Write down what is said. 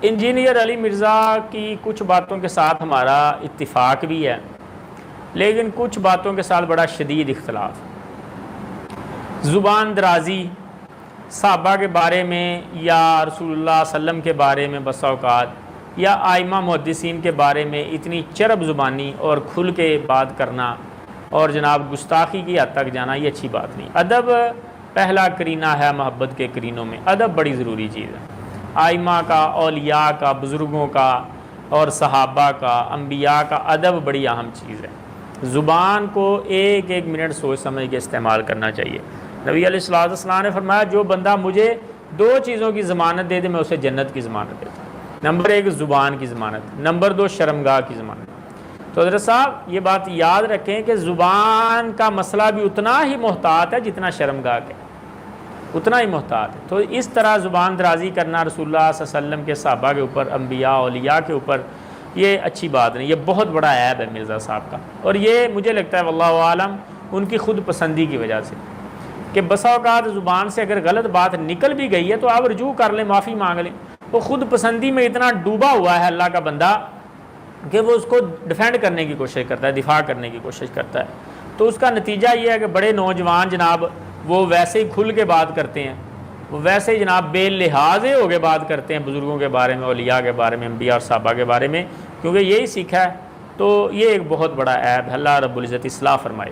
Engineer علی مرزا کی کچھ باتوں کے ساتھ ہمارا اتفاق بھی ہے، لیکن کچھ باتوں کے ساتھ بڑا شدید اختلاف۔ زبان درازی صحابہ کے بارے میں یا رسول اللہ صلی اللہ علیہ وسلم کے بارے میں بسا اوقات یا ائمہ محدثین کے بارے میں اتنی چرب زبانی اور کھل کے بات کرنا اور جناب گستاخی کی حد تک جانا، یہ اچھی بات نہیں۔ ادب پہلا کرینہ ہے محبت کے کرینوں میں، ادب بڑی ضروری چیز ہے۔ ائمہ کا، اولیاء کا، بزرگوں کا اور صحابہ کا، انبیاء کا ادب بڑی اہم چیز ہے۔ زبان کو ایک ایک منٹ سوچ سمجھ کے استعمال کرنا چاہیے۔ نبی علیہ الصلوۃ والسلام نے فرمایا جو بندہ مجھے 2 چیزوں کی ضمانت دے دے میں اسے جنت کی ضمانت دیتا ہوں۔ نمبر 1 زبان کی ضمانت، نمبر 2 شرمگاہ کی ضمانت۔ تو حضرت صاحب یہ بات یاد رکھیں کہ زبان کا مسئلہ بھی اتنا ہی محتاط ہے جتنا شرمگاہ کا، اتنا ہی محتاط ہے۔ تو اس طرح زبان درازی کرنا رسول اللہ صلی اللہ علیہ وسلم کے صحابہ کے اوپر، انبیاء اولیاء کے اوپر، یہ اچھی بات نہیں، یہ بہت بڑا عیب ہے مرزا صاحب کا۔ اور یہ مجھے لگتا ہے واللہ عالم ان کی خود پسندی کی وجہ سے، کہ بسا اوقات زبان سے اگر غلط بات نکل بھی گئی ہے تو آپ رجوع کر لیں، معافی مانگ لیں۔ وہ خود پسندی میں اتنا ڈوبا ہوا ہے اللہ کا بندہ کہ وہ اس کو ڈیفینڈ کرنے کی کوشش کرتا ہے، دفاع کرنے کی کوشش کرتا ہے۔ تو اس کا نتیجہ یہ ہے کہ بڑے نوجوان جناب وہ ویسے ہی کھل کے بات کرتے ہیں، وہ ویسے ہی جناب بے لحاظے ہو کے بات کرتے ہیں بزرگوں کے بارے میں، اولیاء کے بارے میں، انبیاء اور صحابہ کے بارے میں، کیونکہ یہی سیکھا ہے۔ تو یہ ایک بہت بڑا عیب ہے، اللہ رب العزت اصلاح فرمائے۔